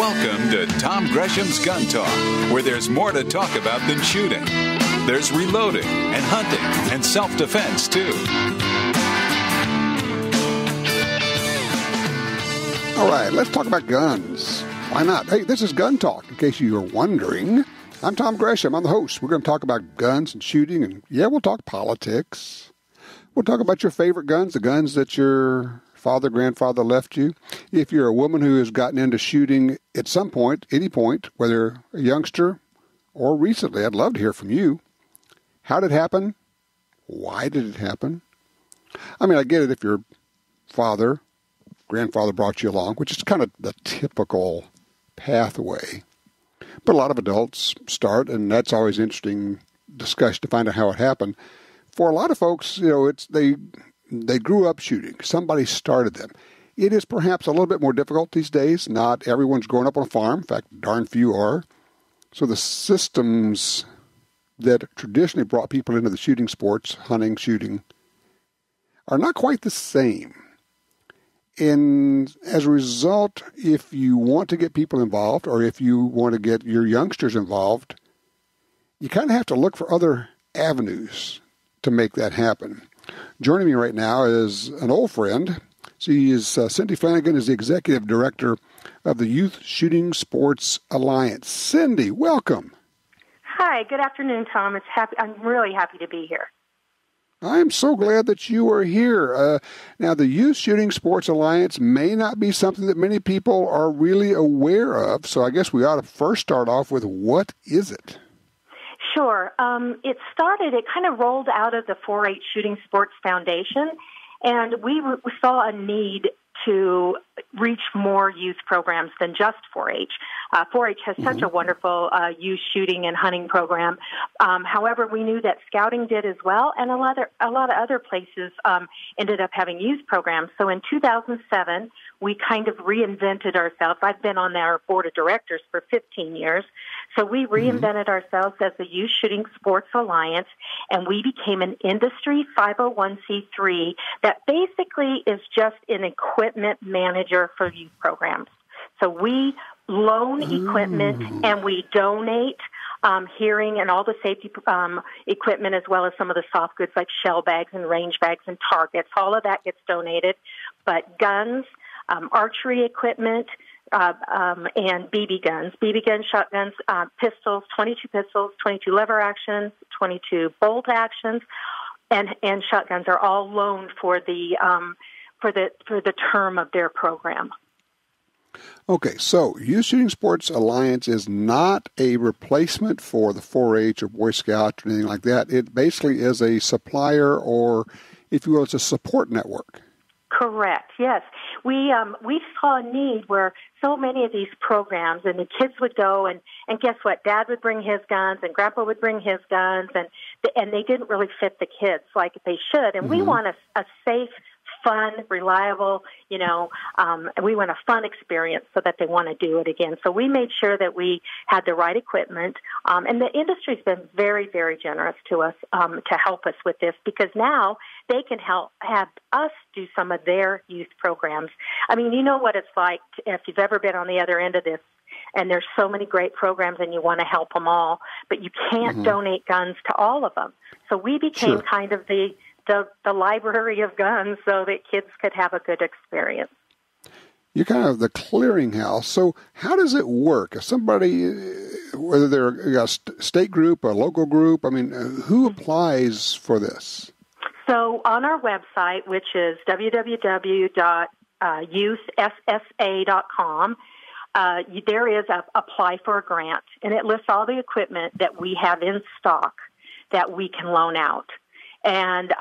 Welcome to Tom Gresham's Gun Talk, where there's more to talk about than shooting. There's reloading and hunting and self-defense, too. All right, let's talk about guns. Why not? Hey, this is Gun Talk, in case you were wondering. I'm Tom Gresham. I'm the host. We're going to talk about guns and shooting, and we'll talk politics. We'll talk about your favorite guns, the guns that your father, grandfather left you. If you're a woman who has gotten into shooting at some point, any point, whether a youngster or recently, I'd love to hear from you. How did it happen? Why did it happen? I mean, I get it if your father, grandfather brought you along, which is kind of the typical pathway. But a lot of adults start, and that's always interesting discussion to find out how it happened. For a lot of folks, they grew up shooting. Somebody started them. It is perhaps a little bit more difficult these days. Not everyone's growing up on a farm. In fact, darn few are. So the systems that traditionally brought people into the shooting sports, hunting, shooting, are not quite the same. And as a result, if you want to get people involved, or if you want to get your youngsters involved, you kind of have to look for other avenues to make that happen. Joining me right now is an old friend. She is Cyndi Flannigan, is the executive director of the Youth Shooting Sports Alliance. Cyndi, welcome. Hi, good afternoon, Tom. I'm really happy to be here. I'm so glad that you are here. Now, the Youth Shooting Sports Alliance may not be something that many people are really aware of, so I guess we ought to first start off with, what is it? Sure. It kind of rolled out of the 4-H Shooting Sports Foundation, and we saw a need to reach more youth programs than just 4-H. 4-H has such a wonderful youth shooting and hunting program. However, we knew that scouting did as well, and a lot of other places ended up having youth programs. So in 2007, we kind of reinvented ourselves. I've been on our board of directors for 15 years. So we reinvented ourselves as the Youth Shooting Sports Alliance, and we became an industry 501c3 that basically is just an equipment manager for youth programs. So we loan equipment and we donate hearing and all the safety equipment, as well as some of the soft goods like shell bags and range bags and targets. All of that gets donated. But guns, archery equipment, and BB guns, shotguns, pistols, 22 pistols, 22 lever actions, 22 bolt actions, and shotguns are all loaned for the term of their program. Okay, so Youth Shooting Sports Alliance is not a replacement for the 4-H or Boy Scouts or anything like that. It basically is a supplier, or, if you will, it's a support network. Correct, yes. We saw a need where so many of these programs, and the kids would go, and guess what? Dad would bring his guns, and Grandpa would bring his guns, and they didn't really fit the kids like they should. And we want a safe, fun, reliable, we want a fun experience so that they want to do it again. So we made sure that we had the right equipment, and the industry's been very, very generous to us to help us with this, because now they can have us do some of their youth programs. I mean, you know what it's like if you've ever been on the other end of this, and there's so many great programs and you want to help them all, but you can't donate guns to all of them. So we became kind of the library of guns so that kids could have a good experience. You're kind of the clearinghouse. So how does it work? If somebody, whether they're a state group, a local group, I mean, who applies for this? So on our website, which is www.youthssa.com, there is a apply for a grant, and it lists all the equipment that we have in stock that we can loan out. And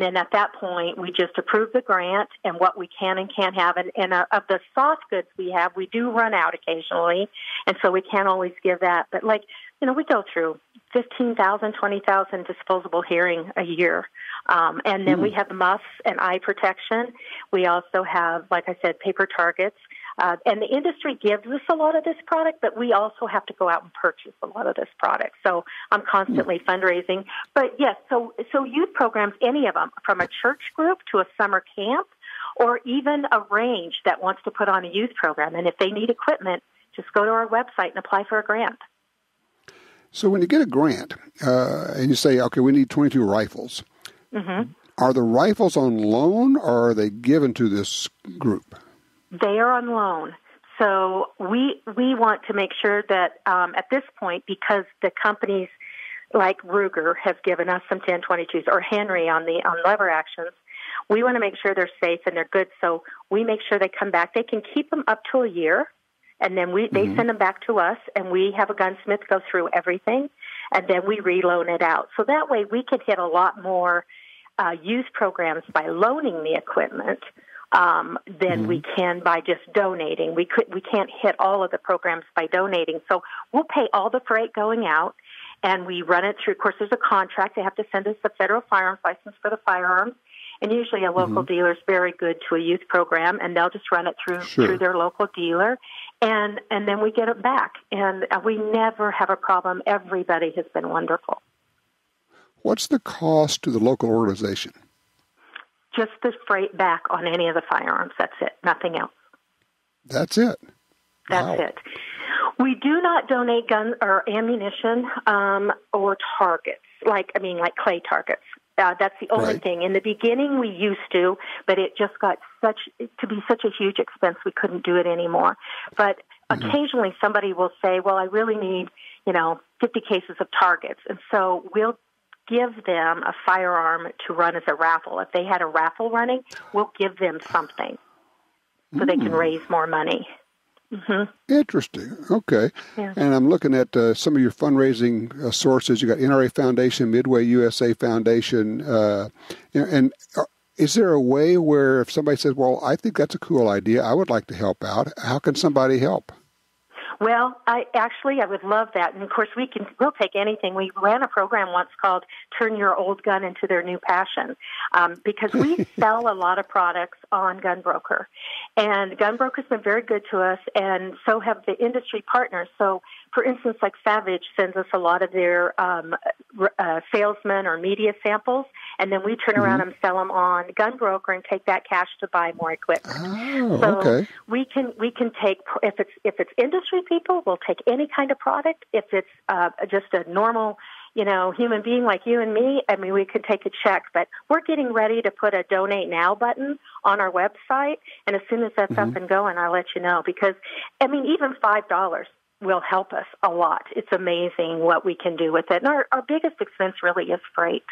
then at that point, we just approve the grant and what we can and can't have. And of the soft goods we have, we do run out occasionally, and so we can't always give that. But, we go through 15,000, 20,000 disposable hearing a year. And then we have muffs and eye protection. We also have, like I said, paper targets. And the industry gives us a lot of this product, but we also have to go out and purchase a lot of this product. So I'm constantly fundraising. But yes, so youth programs, any of them, from a church group to a summer camp, or even a range that wants to put on a youth program. And if they need equipment Just go to our website and apply for a grant. So when you get a grant and you say, okay, we need 22 rifles, are the rifles on loan or are they given to this group? They are on loan. So we want to make sure that at this point, because the companies like Ruger have given us some 1022s or Henry on lever actions, we want to make sure they're safe and they're good. So we make sure they come back. They can keep them up to a year, and then they send them back to us, and we have a gunsmith go through everything, and then we reloan it out. So that way we can hit a lot more youth programs by loaning the equipment than we can by just donating. We can't hit all of the programs by donating. So we'll pay all the freight going out, and we run it through. Of course, there's a contract. They have to send us a federal firearms license for the firearms. And usually a local dealer is very good to a youth program, and they'll just run it through their local dealer, and then we get it back. And we never have a problem. Everybody has been wonderful. What's the cost to the local organization? Just the freight back on any of the firearms. That's it. Nothing else. That's it. That's it. We do not donate guns or ammunition or targets, like clay targets. That's the only thing. In the beginning, we used to, but it just got such a huge expense we couldn't do it anymore. But occasionally somebody will say, well, I really need, 50 cases of targets. And so we'll give them a firearm to run as a raffle. If they had a raffle running, we'll give them something so they can raise more money. Interesting. Okay. Yeah. And I'm looking at some of your fundraising sources. You got NRA Foundation, Midway USA Foundation, and is there a way where if somebody says, "Well, I think that's a cool idea. I would like to help out," how can somebody help? Well, I would love that. And of course, we'll take anything. We ran a program once called Turn Your Old Gun Into Their New Passion, because we sell a lot of products on Gunbroker. And Gunbroker's been very good to us, and so have the industry partners. So, for instance, like Savage sends us a lot of their salesmen or media samples, and then we turn around and sell them on Gunbroker and take that cash to buy more equipment. Oh, so okay. We can take, if it's industry people, we'll take any kind of product. If it's just a normal, human being like you and me, we could take a check. But we're getting ready to put a Donate Now button on our website, and as soon as that's up and going, I'll let you know. Because, even $5 will help us a lot. It's amazing what we can do with it. And our biggest expense really is freight.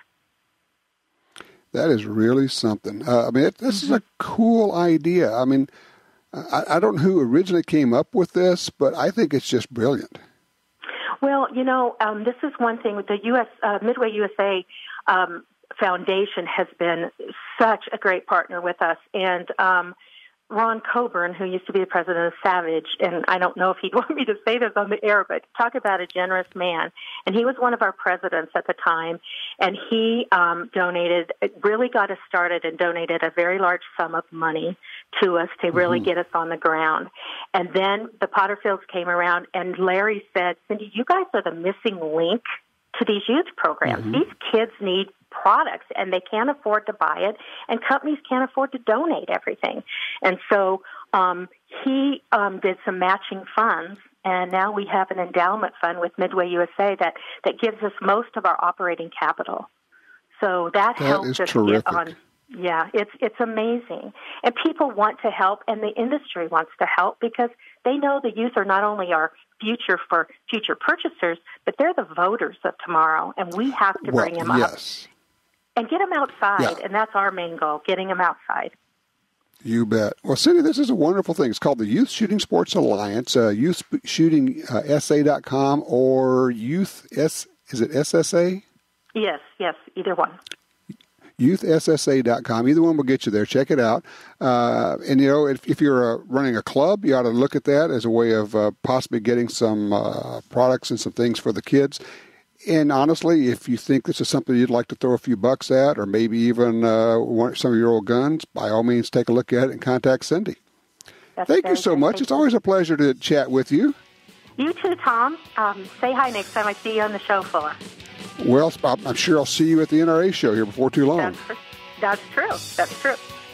That is really something. This is a cool idea. I don't know who originally came up with this, but I think it's just brilliant. Well, this is one thing with the Midway USA Foundation has been such a great partner with us, and Ron Coburn, who used to be the president of Savage, and I don't know if he'd want me to say this on the air, but talk about a generous man. And he was one of our presidents at the time, and he really got us started and donated a very large sum of money to us to really get us on the ground. And then the Potterfields came around, and Larry said, Cyndi, you guys are the missing link to these youth programs. These kids need products, and they can't afford to buy it, and companies can't afford to donate everything. And so he did some matching funds, and now we have an endowment fund with Midway USA that gives us most of our operating capital. So that helps us terrific. Get on. Yeah, it's amazing. And people want to help, and the industry wants to help because they know the youth are not only our future for future purchasers, but they're the voters of tomorrow, and we have to bring them up. And get them outside, and that's our main goal, getting them outside. You bet. Well, Cyndi, this is a wonderful thing. It's called the Youth Shooting Sports Alliance, youthshootingsa.com or is it SSA? Yes, either one. youthssa.com. Either one will get you there. Check it out. And, if you're running a club, you ought to look at that as a way of possibly getting some products and some things for the kids. And honestly, if you think this is something you'd like to throw a few bucks at, or maybe even some of your old guns, by all means, take a look at it and contact Cyndi. Thank you so much. It's always a pleasure to chat with you. You too, Tom. Say hi next time I see you on the show floor. Well, I'm sure I'll see you at the NRA show here before too long. That's true.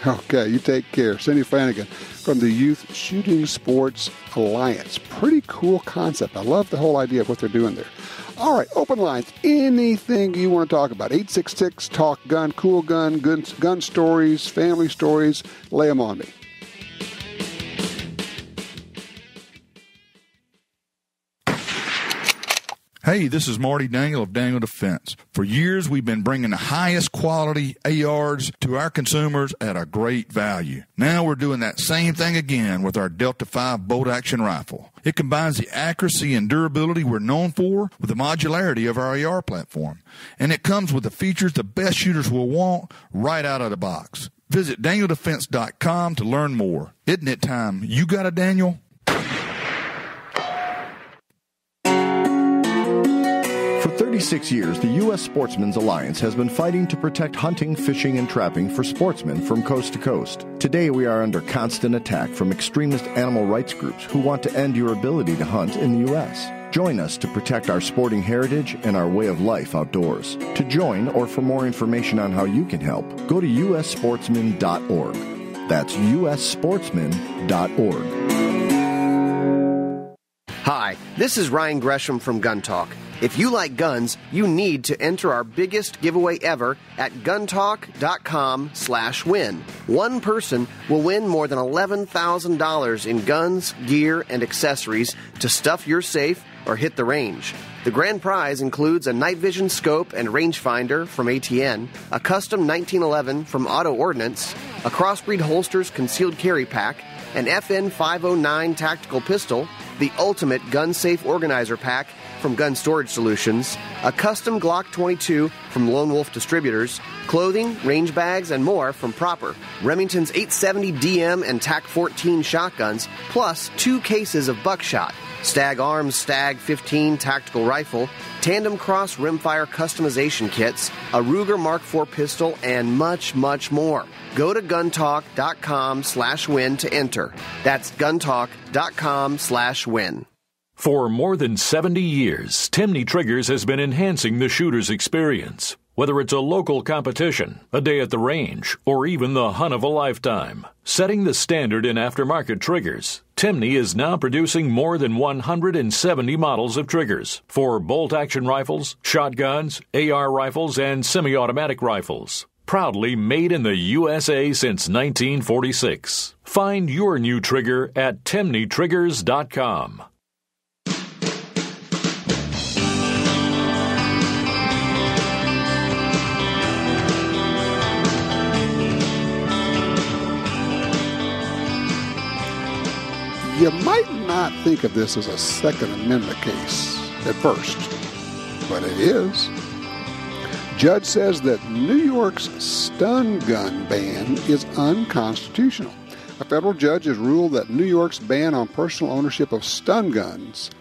Okay, you take care. Cyndi Flannigan from the Youth Shooting Sports Alliance. Pretty cool concept. I love the whole idea of what they're doing there. All right, open lines. Anything you want to talk about. 866-TALK-GUN, cool gun stories, family stories. Lay them on me. Hey, this is Marty Dangle of Dangle Defense. For years, we've been bringing the highest quality ARs to our consumers at a great value. Now we're doing that same thing again with our Delta 5 bolt-action rifle. It combines the accuracy and durability we're known for with the modularity of our AR platform. And it comes with the features the best shooters will want right out of the box. Visit DanielDefense.com to learn more. Isn't it time you got a Daniel? For 36 years, the U.S. Sportsmen's Alliance has been fighting to protect hunting, fishing, and trapping for sportsmen from coast to coast. Today, we are under constant attack from extremist animal rights groups who want to end your ability to hunt in the U.S. Join us to protect our sporting heritage and our way of life outdoors. To join or for more information on how you can help, go to ussportsman.org. That's ussportsman.org. Hi, this is Ryan Gresham from Gun Talk. If you like guns, you need to enter our biggest giveaway ever at guntalk.com/win. One person will win more than $11,000 in guns, gear, and accessories to stuff your safe or hit the range. The grand prize includes a night vision scope and rangefinder from ATN, a custom 1911 from Auto Ordnance, a Crossbreed Holsters concealed carry pack, an FN 509 tactical pistol, the ultimate gun safe organizer pack from Gun Storage Solutions, a custom Glock 22 from Lone Wolf Distributors, clothing, range bags, and more from Proper, Remington's 870 DM and TAC 14 shotguns, plus 2 cases of buckshot, Stag Arms Stag 15 tactical rifle, Tandem Cross rimfire customization kits, a Ruger Mark IV pistol, and much, much more. Go to guntalk.com/win to enter. That's guntalk.com/win. For more than 70 years, Timney Triggers has been enhancing the shooter's experience. Whether it's a local competition, a day at the range, or even the hunt of a lifetime. Setting the standard in aftermarket triggers, Timney is now producing more than 170 models of triggers for bolt-action rifles, shotguns, AR rifles, and semi-automatic rifles. Proudly made in the USA since 1946. Find your new trigger at timneytriggers.com. You might not think of this as a Second Amendment case at first, but it is. Judge says that New York's stun gun ban is unconstitutional. A federal judge has ruled that New York's ban on personal ownership of stun guns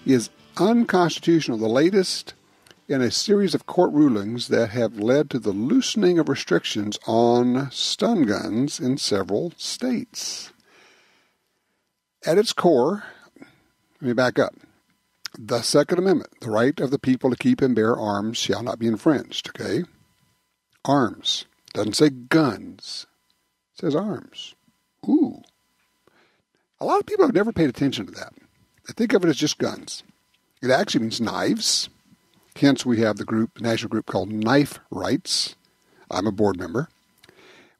is unconstitutional, the latest in a series of court rulings that have led to the loosening of restrictions on stun guns in several states. At its core, let me back up. The Second Amendment, the right of the people to keep and bear arms shall not be infringed, okay? Arms. Doesn't say guns. It says arms. Ooh. A lot of people have never paid attention to that. They think of it as just guns. It actually means knives. Hence, we have the national group called Knife Rights. I'm a board member.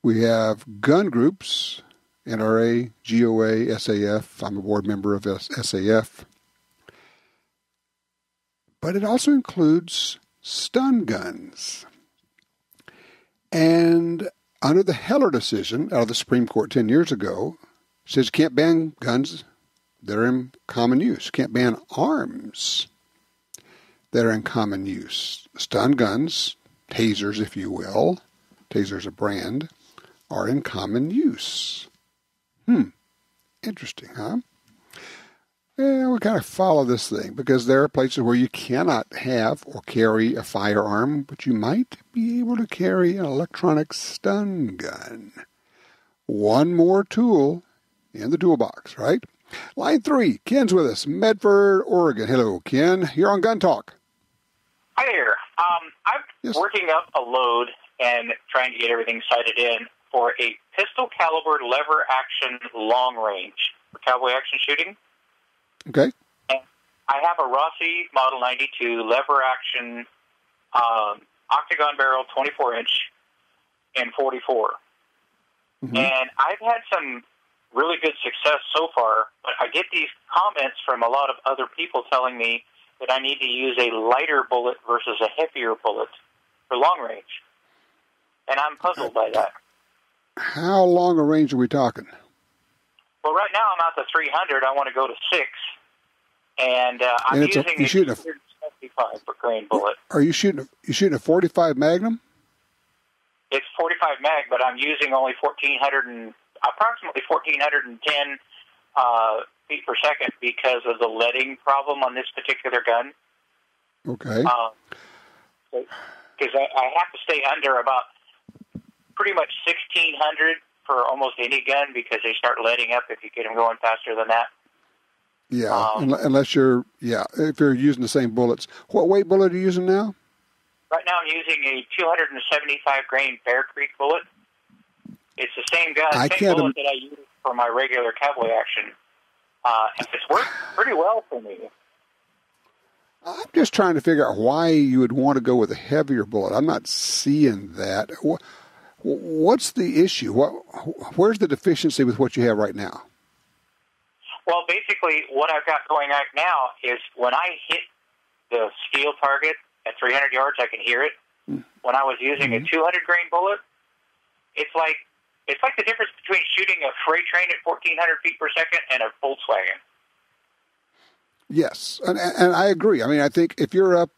We have gun groups, NRA, GOA, SAF. I'm a board member of SAF. But it also includes stun guns. And under the Heller decision out of the Supreme Court 10 years ago, it says you can't ban guns that are in common use. You can't ban arms that are in common use. Stun guns, tasers if you will, taser's a brand, are in common use. Interesting, huh? Yeah, we kind of follow this thing because there are places where you cannot have or carry a firearm, but you might be able to carry an electronic stun gun. One more tool in the toolbox, right? Line 3, Ken's with us, Medford, Oregon. Hello, Ken. You're on Gun Talk. Hi there. I'm working up a load and trying to get everything sighted in for a pistol caliber lever action long range for cowboy action shooting. Okay. And I have a Rossi Model 92 lever action octagon barrel 24-inch in 44. Mm-hmm. And I've had some really good success so far, but I get these comments from a lot of other people telling me that I need to use a lighter bullet versus a heavier bullet for long range. And I'm puzzled by that. How long a range are we talking? Well, right now I'm at the 300. I want to go to 6. And I'm using a 275 grain bullet. Are you shooting a 45 Magnum? It's 45 mag, but I'm using only approximately 1,410 feet per second because of the leading problem on this particular gun. Okay. Because I have to stay under about pretty much 1,600 for almost any gun because they start leading up if you get them going faster than that. Yeah, if you're using the same bullets. What weight bullet are you using now? Right now I'm using a 275 grain Bear Creek bullet. It's the same gun, same bullet that I use for my regular cowboy action. And it's worked pretty well for me. I'm just trying to figure out why you would want to go with a heavier bullet. I'm not seeing that. What's the issue? Where's the deficiency with what you have right now? Well, basically, what I've got going on now is when I hit the steel target at 300 yards, I can hear it. When I was using a 200 grain bullet, it's like the difference between shooting a freight train at 1,400 feet per second and a Volkswagen. Yes, and I agree. I mean, I think if you're up,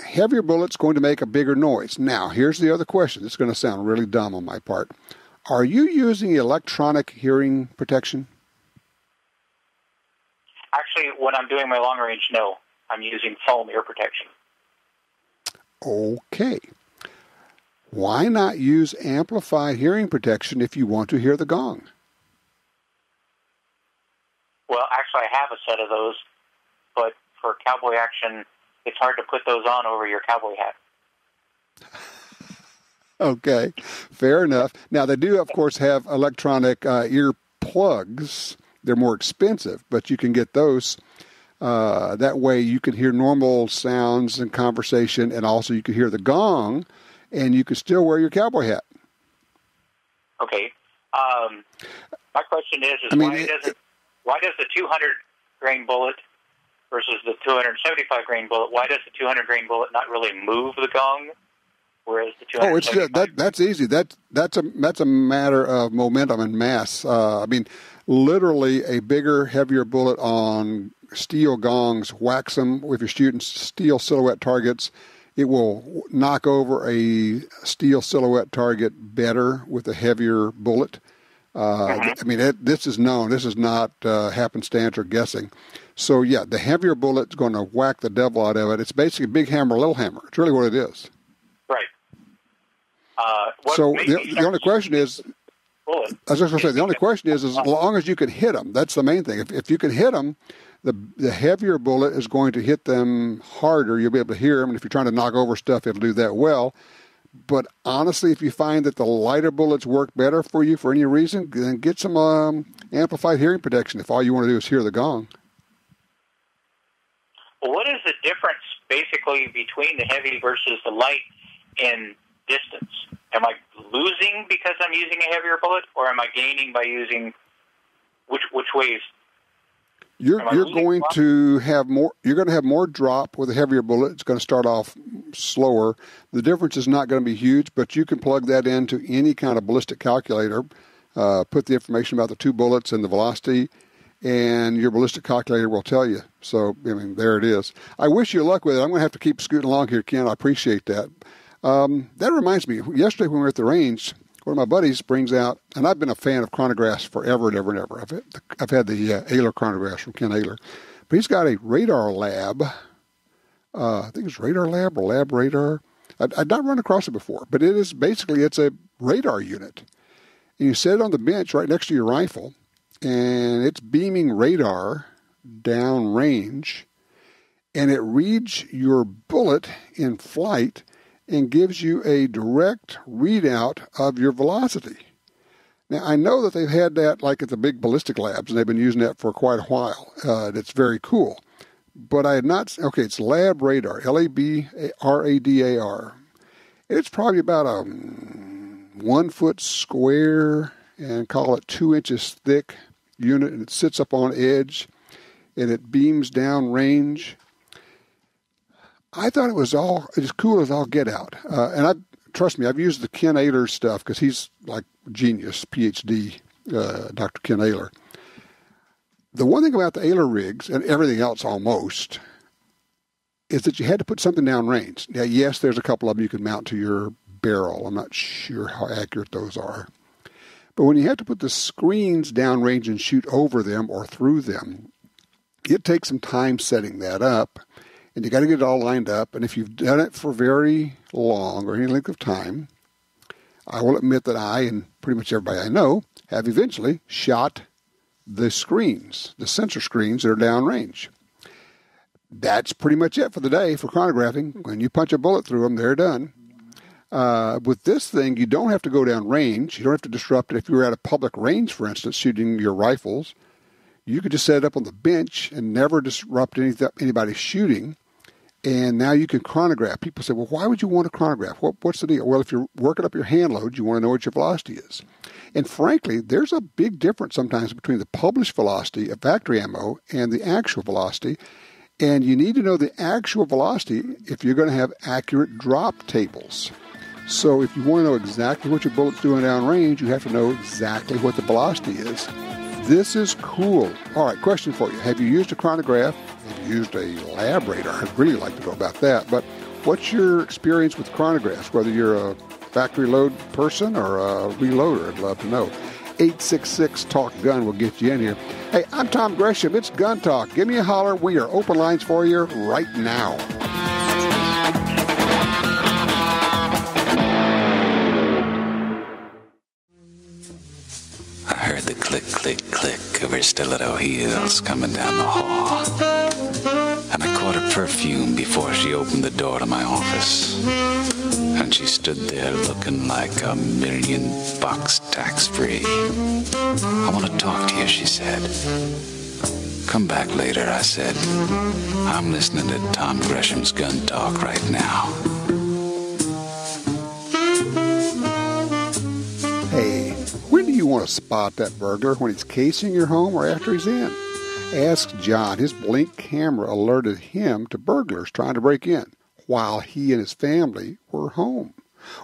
heavier bullet's going to make a bigger noise. Now, here's the other question. It's going to sound really dumb on my part. Are you using electronic hearing protection? Actually, when I'm doing my long range, no. I'm using foam ear protection. Okay. Why not use amplified hearing protection if you want to hear the gong? Well, actually, I have a set of those, but for cowboy action, it's hard to put those on over your cowboy hat. Okay, fair enough. Now, they do, of course, have electronic ear plugs. They're more expensive, but you can get those. That way you can hear normal sounds and conversation, and also you can hear the gong, and you can still wear your cowboy hat. Okay. My question is why does the 200 grain bullet versus the 275 grain bullet, why does the 200 grain bullet not really move the gong? Whereas the 275 that's easy. That's a matter of momentum and mass. I mean, literally a bigger, heavier bullet on steel gongs whacks them. If you're shooting steel silhouette targets, it will knock over a steel silhouette target better with a heavier bullet. I mean, this is known. This is not happenstance or guessing. So, yeah, the heavier bullet's going to whack the devil out of it. It's basically a big hammer, little hammer. It's really what it is. Right. So the only question is, I was just going to say, the only question is as long as you can hit them. That's the main thing. If you can hit them, the heavier bullet is going to hit them harder. You'll be able to hear them. And if you're trying to knock over stuff, it'll do that well. But honestly, if you find that the lighter bullets work better for you for any reason, then get some amplified hearing protection if all you want to do is hear the gong. Well, what is the difference basically between the heavy versus the light in distance? Am I losing because I'm using a heavier bullet, or am I gaining by using which ways? You're going to have more. You're going to have more drop with a heavier bullet. It's going to start off slower. The difference is not going to be huge, but you can plug that into any kind of ballistic calculator. Put the information about the two bullets and the velocity, and your ballistic calculator will tell you. So, I mean, there it is. I wish you luck with it. I'm going to have to keep scooting along here, Ken. I appreciate that. That reminds me. Yesterday when we were at the range, one of my buddies brings out, and I've been a fan of chronographs forever and ever and ever. I've had the Ayler chronographs from Ken Ayler. But he's got a radar lab. I think it's Radar Lab or Lab Radar. I'd not run across it before, but it's a radar unit. And you set it on the bench right next to your rifle, and it's beaming radar downrange, and it reads your bullet in flight, and gives you a direct readout of your velocity. Now, I know that they've had that like at the big ballistic labs, and they've been using that for quite a while. It's very cool. But I had not, okay, it's Lab Radar, LABRADAR. It's probably about a 1 foot square and call it 2 inches thick unit, and it sits up on edge, and it beams down range. I thought it was all as cool as all get out. Trust me, I've used the Ken Ayler stuff because he's like genius, PhD, Dr. Ken Ayler. The one thing about the Ayler rigs, and everything else almost, is that you had to put something downrange. Now, yes, there's a couple of them you can mount to your barrel. I'm not sure how accurate those are. But when you have to put the screens downrange and shoot over them or through them, it takes some time setting that up, and you got to get it all lined up. And if you've done it for very long or any length of time, I will admit that I and pretty much everybody I know have eventually shot the screens, the sensor screens that are downrange. That's pretty much it for the day for chronographing. When you punch a bullet through them, they're done. With this thing, you don't have to go down range. You don't have to disrupt it. If you were at a public range, for instance, shooting your rifles, you could just set it up on the bench and never disrupt anybody shooting. And now you can chronograph. People say, well, why would you want to chronograph? What's the deal? Well, if you're working up your hand load, you want to know what your velocity is. And frankly, there's a big difference sometimes between the published velocity of factory ammo and the actual velocity. And you need to know the actual velocity if you're going to have accurate drop tables. So if you want to know exactly what your bullet's doing downrange, you have to know exactly what the velocity is. This is cool. All right, question for you. Have you used a chronograph? Have you used a lab radar? I'd really like to know about that. But what's your experience with chronographs, whether you're a factory load person or a reloader? I'd love to know. 866-TALK-GUN will get you in here. Hey, I'm Tom Gresham. It's Gun Talk. Give me a holler. We are open lines for you right now. I heard the click, click, click of her stiletto heels coming down the hall. And I caught her perfume before she opened the door to my office. And she stood there looking like $1,000,000 tax-free. I want to talk to you, she said. Come back later, I said. I'm listening to Tom Gresham's Gun Talk right now. Hey, when do you want to spot that burglar? When he's casing your home or after he's in? Ask John. His Blink camera alerted him to burglars trying to break in while he and his family were home.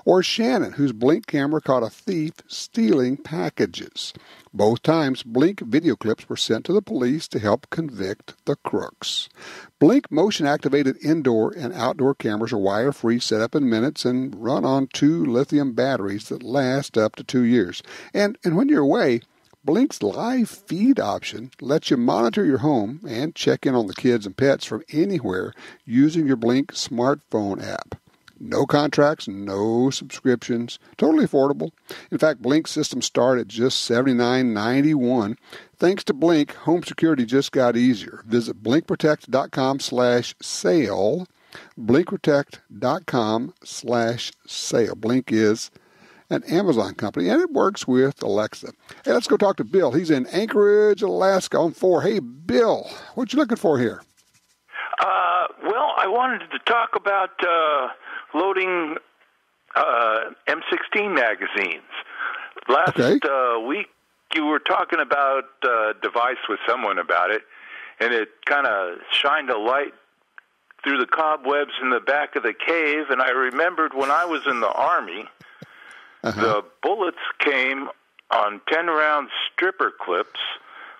Or Shannon, whose Blink camera caught a thief stealing packages. Both times, Blink video clips were sent to the police to help convict the crooks. Blink motion-activated indoor and outdoor cameras are wire-free, set up in minutes, and run on 2 lithium batteries that last up to 2 years. And when you're away, Blink's live feed option lets you monitor your home and check in on the kids and pets from anywhere using your Blink smartphone app. No contracts, no subscriptions, totally affordable. In fact, Blink's systems start at just $79.91. Thanks to Blink, home security just got easier. Visit blinkprotect.com/sale. blinkprotect.com/sale. Blink is an Amazon company, and it works with Alexa. Hey, let's go talk to Bill. He's in Anchorage, Alaska on 4. Hey, Bill, what you looking for here? Well, I wanted to talk about loading M16 magazines. Last week, you were talking about a device with someone about it, and it kind of shined a light through the cobwebs in the back of the cave, and I remembered when I was in the Army, the bullets came on 10-round stripper clips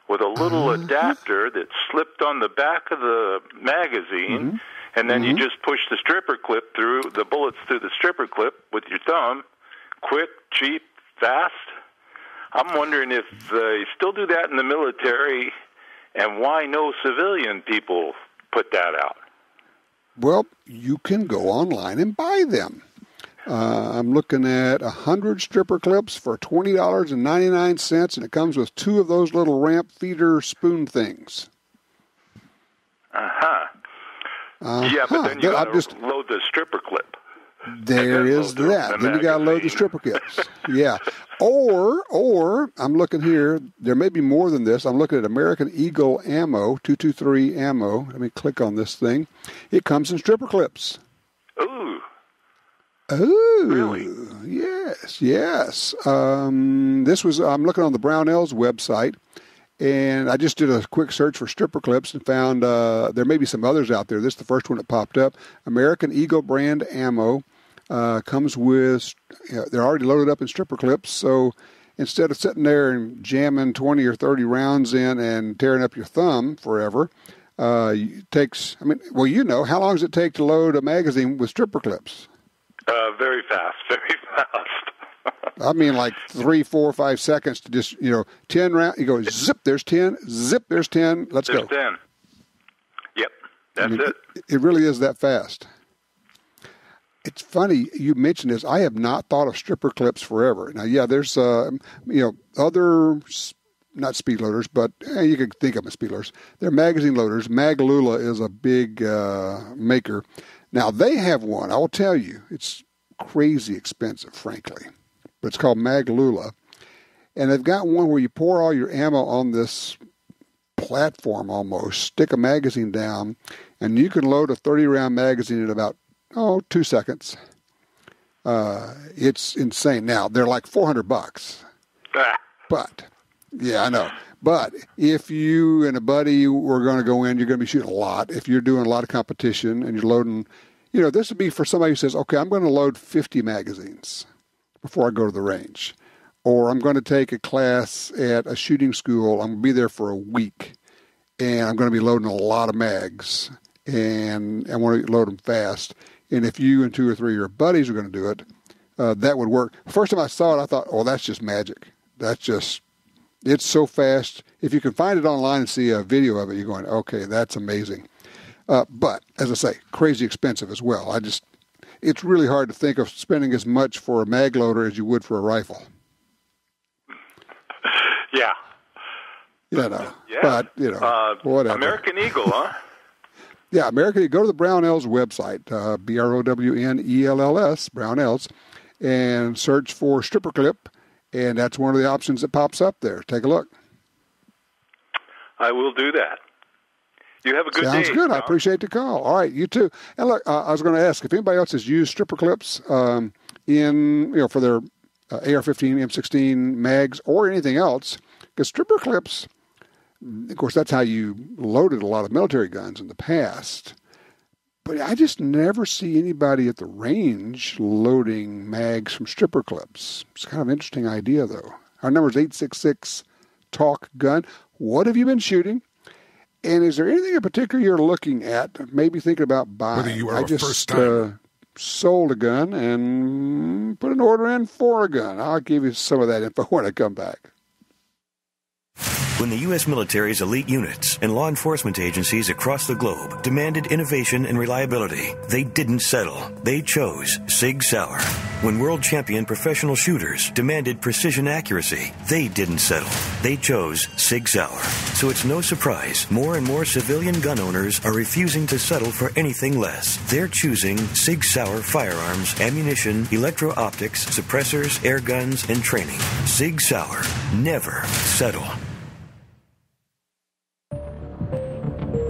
with a little adapter that slipped on the back of the magazine, and then you just push the stripper clip through, the bullets through the stripper clip with your thumb. Quick, cheap, fast. I'm wondering if they still do that in the military, and why no civilian people put that out. Well, you can go online and buy them. I'm looking at 100 stripper clips for $20.99, and it comes with 2 of those little ramp feeder spoon things. Yeah, but then you got to load the stripper clip. There is that. Then you got to load the stripper kits. Yeah. Or I'm looking here. There may be more than this. I'm looking at American Eagle ammo, 223 ammo. Let me click on this thing. It comes in stripper clips. Ooh. Really? Yes. I'm looking on the Brownells website, and I just did a quick search for stripper clips and found there may be some others out there. This is the first one that popped up. American Eagle brand ammo comes with, they're already loaded up in stripper clips, so instead of sitting there and jamming 20 or 30 rounds in and tearing up your thumb forever, it takes, how long does it take to load a magazine with stripper clips? Very fast. I mean, like 3, 4, 5 seconds to just, 10 rounds. You go, zip, there's 10, zip, there's 10, let's go. There's 10. Yep, that's it. It really is that fast. It's funny you mentioned this. I have not thought of stripper clips forever. Now, yeah, there's, other, not speed loaders, but you could think of them as speed loaders. They're magazine loaders. Maglula is a big maker. Now, they have one. I will tell you, it's crazy expensive, frankly. But it's called Maglula. And they've got one where you pour all your ammo on this platform almost, stick a magazine down, and you can load a 30-round magazine in about, 2 seconds. It's insane. Now, they're like $400. But, yeah, I know. But if you and a buddy were going to go in, you're going to be shooting a lot. If you're doing a lot of competition and you're loading, this would be for somebody who says, okay, I'm going to load 50 magazines before I go to the range. Or I'm going to take a class at a shooting school. I'm going to be there for a week. And I'm going to be loading a lot of mags. And I want to load them fast. And if you and 2 or 3 of your buddies are going to do it, that would work. First time I saw it, I thought, that's just magic. It's so fast. If you can find it online and see a video of it, you're going, okay, that's amazing. But, as I say, crazy expensive as well. It's really hard to think of spending as much for a mag loader as you would for a rifle. Yeah. Yeah. But, whatever. American Eagle, huh? Yeah, American Eagle. Go to the Brownells website, BROWNELLS, Brownells, and search for stripper clip. And that's one of the options that pops up there. Take a look. I will do that. You have a good day. Sounds good. Tom. I appreciate the call. All right, you too. And look, I was going to ask if anybody else has used stripper clips for their AR-15, M16 mags or anything else, because stripper clips, of course, that's how you loaded a lot of military guns in the past. But I just never see anybody at the range loading mags from stripper clips. It's kind of an interesting idea, though. Our number is 866-TALK-GUN. What have you been shooting? And is there anything in particular you're looking at, maybe thinking about buying? Whether you are I just sold a gun and put an order in for a gun. I'll give you some of that info when I come back. When the U.S. military's elite units and law enforcement agencies across the globe demanded innovation and reliability, they didn't settle. They chose Sig Sauer. When world champion professional shooters demanded precision accuracy, they didn't settle. They chose Sig Sauer. So it's no surprise more and more civilian gun owners are refusing to settle for anything less. They're choosing Sig Sauer firearms, ammunition, electro-optics, suppressors, air guns, and training. Sig Sauer. Never settle.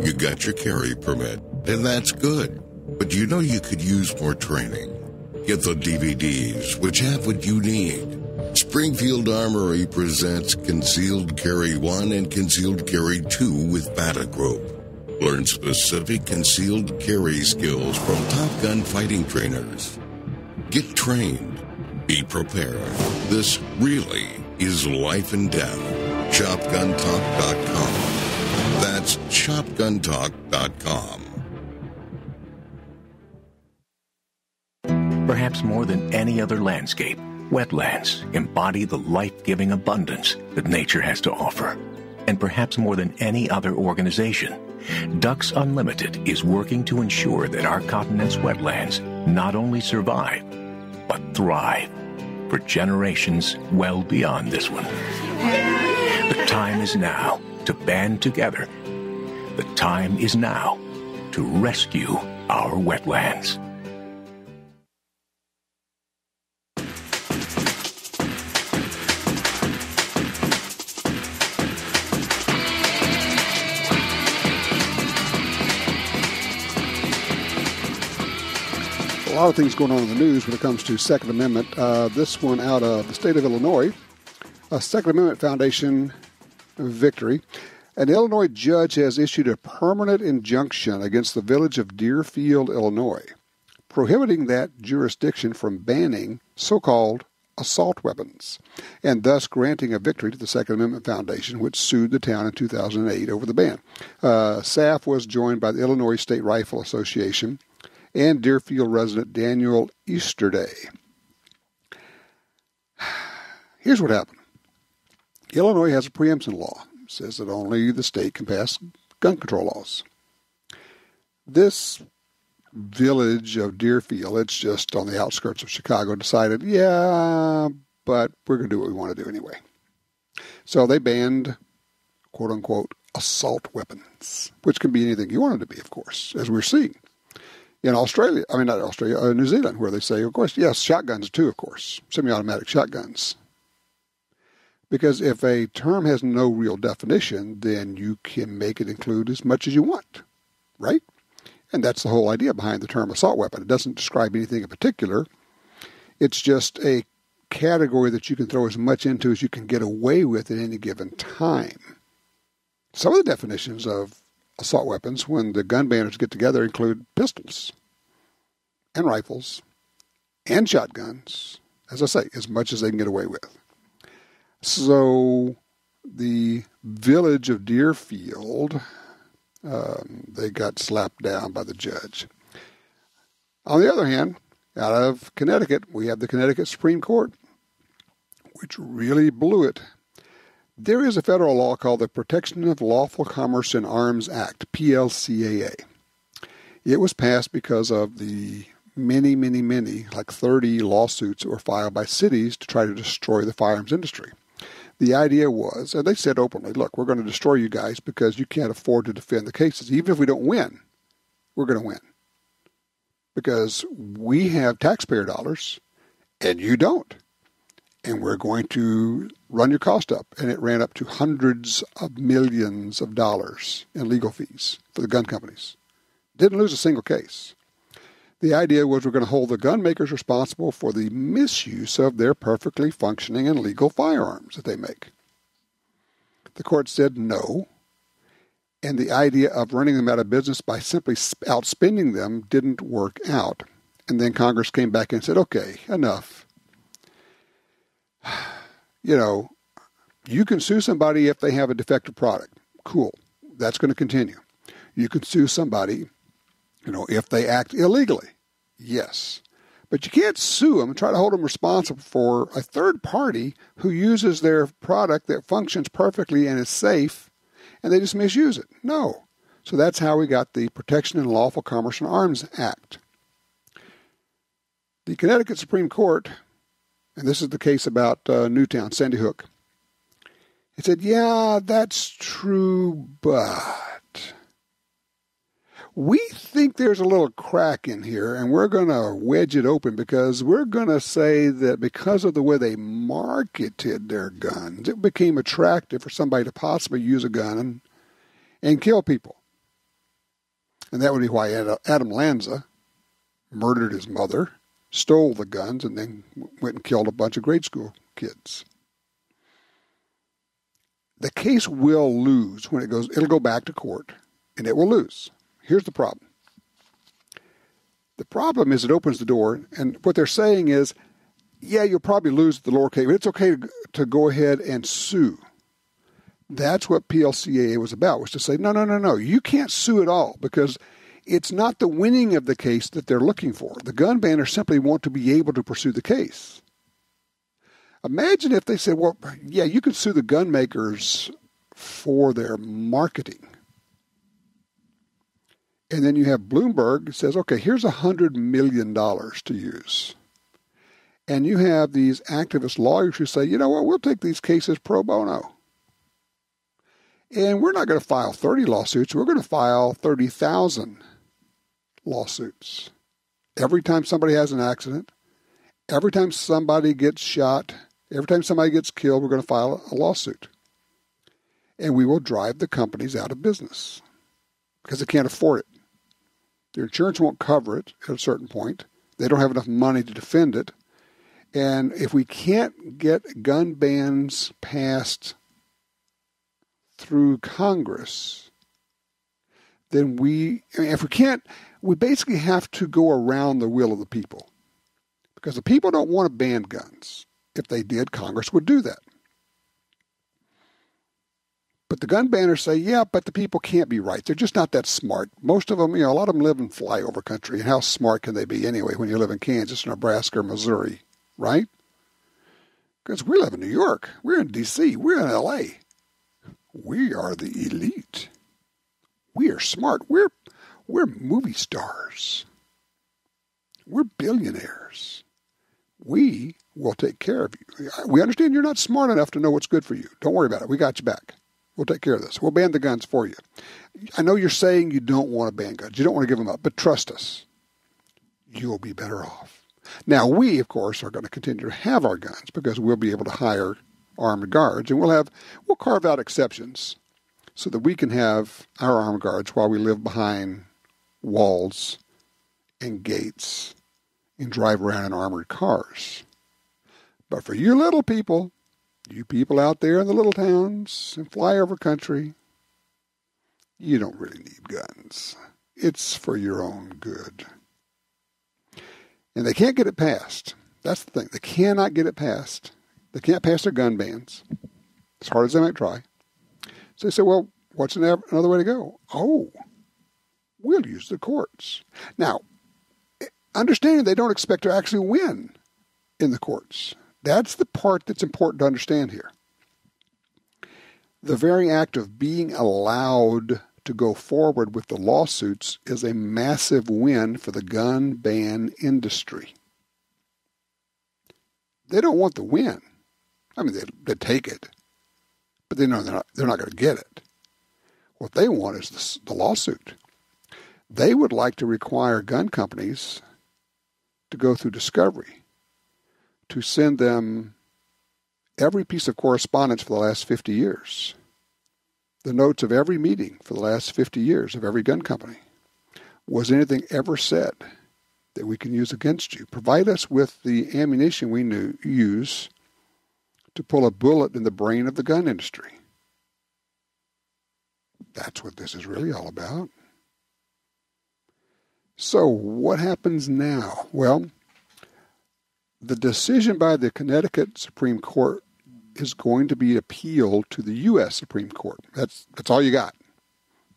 You got your carry permit, and that's good. But you could use more training. Get the DVDs, which have what you need. Springfield Armory presents Concealed Carry 1 and Concealed Carry 2 with Bata Group. Learn specific concealed carry skills from Top Gun fighting trainers. Get trained. Be prepared. This really is life and death. ShopGunTalk.com. That's ShopGunTalk.com. Perhaps more than any other landscape, wetlands embody the life-giving abundance that nature has to offer. And perhaps more than any other organization, Ducks Unlimited is working to ensure that our continent's wetlands not only survive, but thrive for generations well beyond this one. The time is now to band together. The time is now to rescue our wetlands. A lot of things going on in the news when it comes to Second Amendment. This one out of the state of Illinois, a Second Amendment Foundation victory. An Illinois judge has issued a permanent injunction against the village of Deerfield, Illinois, prohibiting that jurisdiction from banning so-called assault weapons, and thus granting a victory to the Second Amendment Foundation, which sued the town in 2008 over the ban. SAF was joined by the Illinois State Rifle Association and Deerfield resident Daniel Easterday. Here's what happened. Illinois has a preemption law. It says that only the state can pass gun control laws. This village of Deerfield, it's just on the outskirts of Chicago, decided, yeah, but we're going to do what we want to do anyway. So they banned, quote-unquote, assault weapons, which can be anything you want it to be, of course, as we're seeing. In New Zealand, where they say, of course, yes, shotguns too, of course, semi-automatic shotguns. Because if a term has no real definition, then you can make it include as much as you want, right? And that's the whole idea behind the term assault weapon. It doesn't describe anything in particular. It's just a category that you can throw as much into as you can get away with at any given time. Some of the definitions of assault weapons, when the gun banners get together, include pistols and rifles and shotguns, as I say, as much as they can get away with. So the village of Deerfield, they got slapped down by the judge. On the other hand, out of Connecticut, we have the Connecticut Supreme Court, which really blew it. There is a federal law called the Protection of Lawful Commerce in Arms Act, PLCAA. It was passed because of the many, like 30 lawsuits that were filed by cities to try to destroy the firearms industry. The idea was, and they said openly, look, we're going to destroy you guys because you can't afford to defend the cases. Even if we don't win, we're going to win. Because we have taxpayer dollars and you don't. And we're going to run your cost up. And it ran up to hundreds of millions of dollars in legal fees for the gun companies. Didn't lose a single case. The idea was we're going to hold the gun makers responsible for the misuse of their perfectly functioning and legal firearms that they make. The court said no, and the idea of running them out of business by simply outspending them didn't work out. And then Congress came back and said, okay, enough. You can sue somebody if they have a defective product. Cool. That's going to continue. You can sue somebody, if they act illegally. Yes. But you can't sue them and try to hold them responsible for a third party who uses their product that functions perfectly and is safe, and they just misuse it. No. So that's how we got the Protection and Lawful Commerce in Arms Act. The Connecticut Supreme Court, and this is the case about Newtown, Sandy Hook, it said, yeah, that's true, but we think there's a little crack in here, and we're going to wedge it open because we're going to say that because of the way they marketed their guns, it became attractive for somebody to possibly use a gun and kill people. And that would be why Adam Lanza murdered his mother, stole the guns, and then went and killed a bunch of grade school kids. The case will lose when it'll go back to court, and it will lose. Here's the problem. The problem is it opens the door, and what they're saying is, yeah, you'll probably lose the lower case, but it's okay to go ahead and sue. That's what PLCAA was about, was to say, no, you can't sue at all because it's not the winning of the case that they're looking for. The gun banners simply want to be able to pursue the case. Imagine if they said, well, yeah, you can sue the gun makers for their marketing. And then you have Bloomberg says, okay, here's $100 million to use. And you have these activist lawyers who say, you know what, we'll take these cases pro bono. And we're not going to file 30 lawsuits. We're going to file 30,000 lawsuits. Every time somebody has an accident, every time somebody gets shot, every time somebody gets killed, we're going to file a lawsuit. And we will drive the companies out of business because they can't afford it. Their insurance won't cover it at a certain point. They don't have enough money to defend it. And if we can't get gun bans passed through Congress, then we basically have to go around the will of the people. Because the people don't want to ban guns. If they did, Congress would do that. But the gun banners say, yeah, but the people can't be right. They're just not that smart. Most of them, a lot of them live in flyover country. And how smart can they be anyway when you live in Kansas, Nebraska, or Missouri, right? Because we live in New York. We're in D.C. We're in L.A. We are the elite. We are smart. We're movie stars. We're billionaires. We will take care of you. We understand you're not smart enough to know what's good for you. Don't worry about it. We got you back. We'll take care of this. We'll ban the guns for you. I know you're saying you don't want to ban guns. You don't want to give them up. But trust us. You'll be better off. Now, we, of course, are going to continue to have our guns because we'll be able to hire armed guards. And we'll carve out exceptions so that we can have our armed guards while we live behind walls and gates and drive around in armored cars. But for you little people, you people out there in the little towns and flyover country, you don't really need guns. It's for your own good. And they can't get it passed. That's the thing. They cannot get it passed. They can't pass their gun bans, as hard as they might try. So they say, well, what's another way to go? Oh, we'll use the courts. Now, understanding they don't expect to actually win in the courts. That's the part that's important to understand here. The very act of being allowed to go forward with the lawsuits is a massive win for the gun ban industry. They don't want the win. I mean, they take it, but they know they're not going to get it. What they want is the lawsuit. They would like to require gun companies to go through discovery, to send them every piece of correspondence for the last 50 years, the notes of every meeting for the last 50 years of every gun company. Was anything ever said that we can use against you? Provide us with the ammunition we use to pull a bullet in the brain of the gun industry. That's what this is really all about. So what happens now? Well, the decision by the Connecticut Supreme Court is going to be appealed to the U.S. Supreme Court. That's all you got.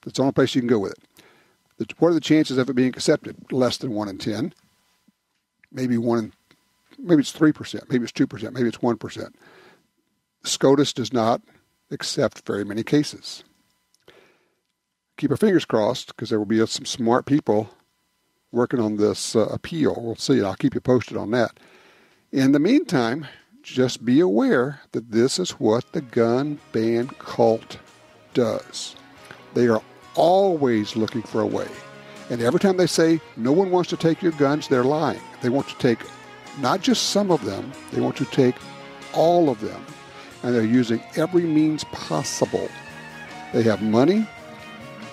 That's the only place you can go with it. What are the chances of it being accepted? Less than 1 in 10. Maybe it's 3%. Maybe it's 2%. Maybe it's 1%. SCOTUS does not accept very many cases. Keep our fingers crossed because there will be some smart people working on this appeal. We'll see. I'll keep you posted on that. In the meantime, just be aware that this is what the gun ban cult does. They are always looking for a way. And every time they say no one wants to take your guns, they're lying. They want to take not just some of them, they want to take all of them. And they're using every means possible. They have money,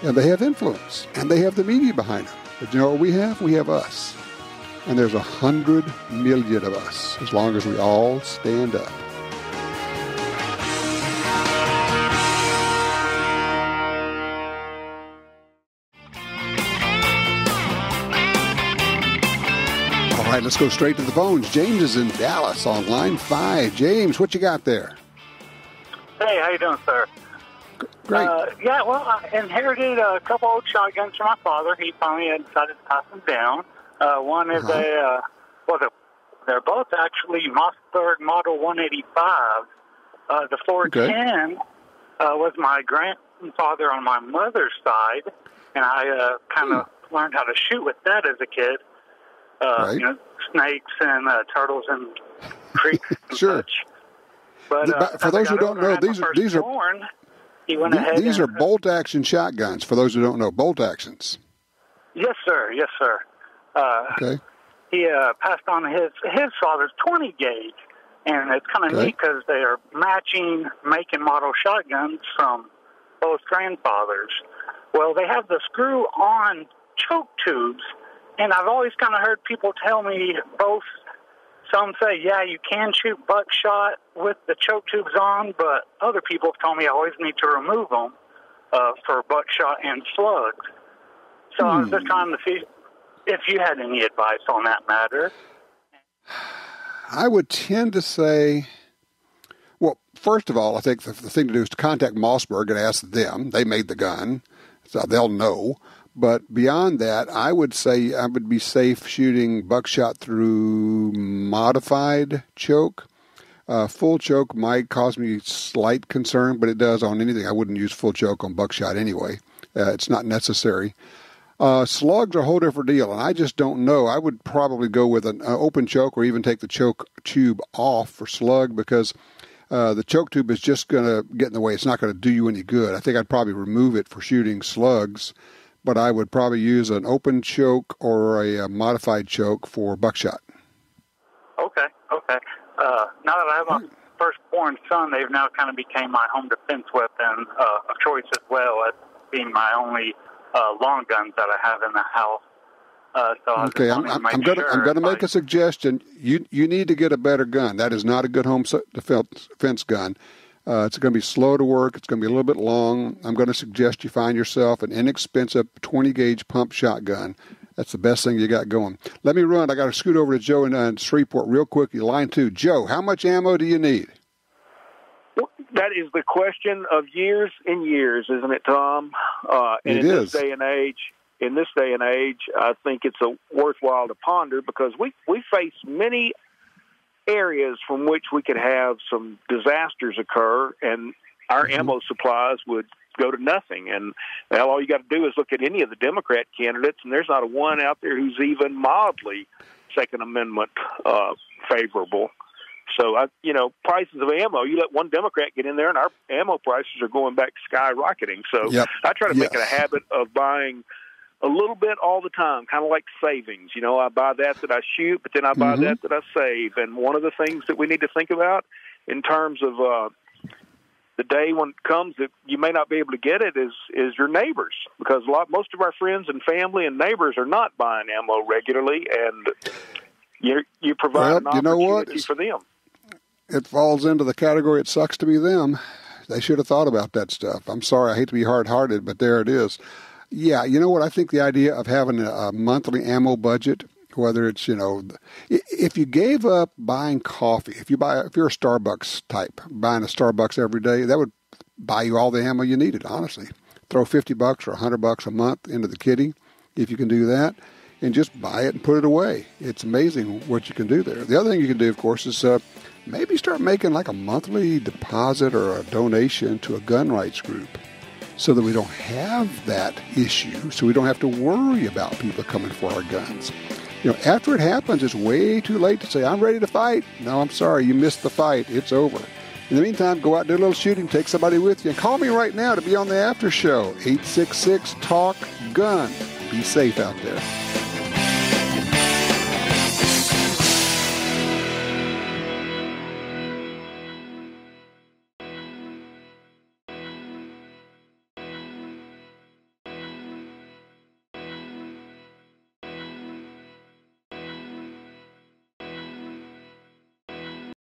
and they have influence, and they have the media behind them. But you know what we have? We have us. And there's 100 million of us, as long as we all stand up. All right, let's go straight to the phones. James is in Dallas on line 5. James, what you got there? Hey, how you doing, sir? Great. I inherited a couple old shotguns from my father. He finally had decided to pass them down. One is they're both actually Mossberg Model 185. The 410 was my grandfather on my mother's side, and I kind of learned how to shoot with that as a kid. You know, snakes and turtles and creeks and such. But for those who don't know, these are bolt-action shotguns. For those who don't know, bolt-actions. Yes, sir. Yes, sir. Okay. He passed on his father's 20 gauge, and it's kind of neat because they are matching make and model shotguns from both grandfathers. Well, they have the screw-on choke tubes And I've always kind of heard people tell me both. Some say, yeah, you can shoot buckshot with the choke tubes on, but other people have told me I always need to remove them for buckshot and slugs. So I was just trying to see if you had any advice on that matter. I would tend to say, well, first of all, I think the thing to do is to contact Mossberg and ask them. They made the gun, so they'll know. But beyond that, I would say I would be safe shooting buckshot through modified choke. Full choke might cause me slight concern, but it does on anything. I wouldn't use full choke on buckshot anyway. It's not necessary. Slugs are a whole different deal, and I just don't know. I would probably go with an open choke or even take the choke tube off for slug because the choke tube is just going to get in the way. It's not going to do you any good. I think I'd probably remove it for shooting slugs, but I would probably use an open choke or a modified choke for buckshot. Okay. Now that I have my firstborn son, they've now kind of became my home defense weapon of choice as well as being my only long guns that I have in the house. Okay, I'm going to make a suggestion. You need to get a better gun. That is not a good home defense gun. It's going to be slow to work. It's going to be a little bit long. I'm going to suggest you find yourself an inexpensive 20-gauge pump shotgun. That's the best thing you got going. Let me run. I got to scoot over to Joe in Shreveport real quick. Line 2. Joe, how much ammo do you need? Well, that is the question of years and years, isn't it, Tom? And in this day and age, I think it's worthwhile to ponder because we face many areas from which we could have some disasters occur, and our ammo supplies would go to nothing. And well, all you got to do is look at any of the Democrat candidates, and there's not a one out there who's even mildly Second Amendment favorable. So, prices of ammo, you let one Democrat get in there, and our ammo prices are going back skyrocketing. So I try to make it a habit of buying a little bit all the time, kind of like savings. I buy that I shoot, but then I buy that I save. And one of the things that we need to think about in terms of the day when it comes that you may not be able to get it is your neighbors, because most of our friends and family and neighbors are not buying ammo regularly, and you provide an opportunity for them. It falls into the category, it sucks to be them. They should have thought about that stuff. I'm sorry, I hate to be hard-hearted, but there it is. Yeah, you know what? I think the idea of having a monthly ammo budget, whether it's, if you gave up buying coffee, if you're a Starbucks type, buying a Starbucks every day, that would buy you all the ammo you needed, honestly. Throw $50 or $100 a month into the kitty, if you can do that, and just buy it and put it away. It's amazing what you can do there. The other thing you can do, of course, is maybe start making like a monthly deposit or a donation to a gun rights group, so that we don't have that issue, so we don't have to worry about people coming for our guns. After it happens, it's way too late to say, I'm ready to fight. No, I'm sorry, you missed the fight. It's over. In the meantime, go out and do a little shooting, take somebody with you, and call me right now to be on the after show, 866-TALK-GUN. Be safe out there.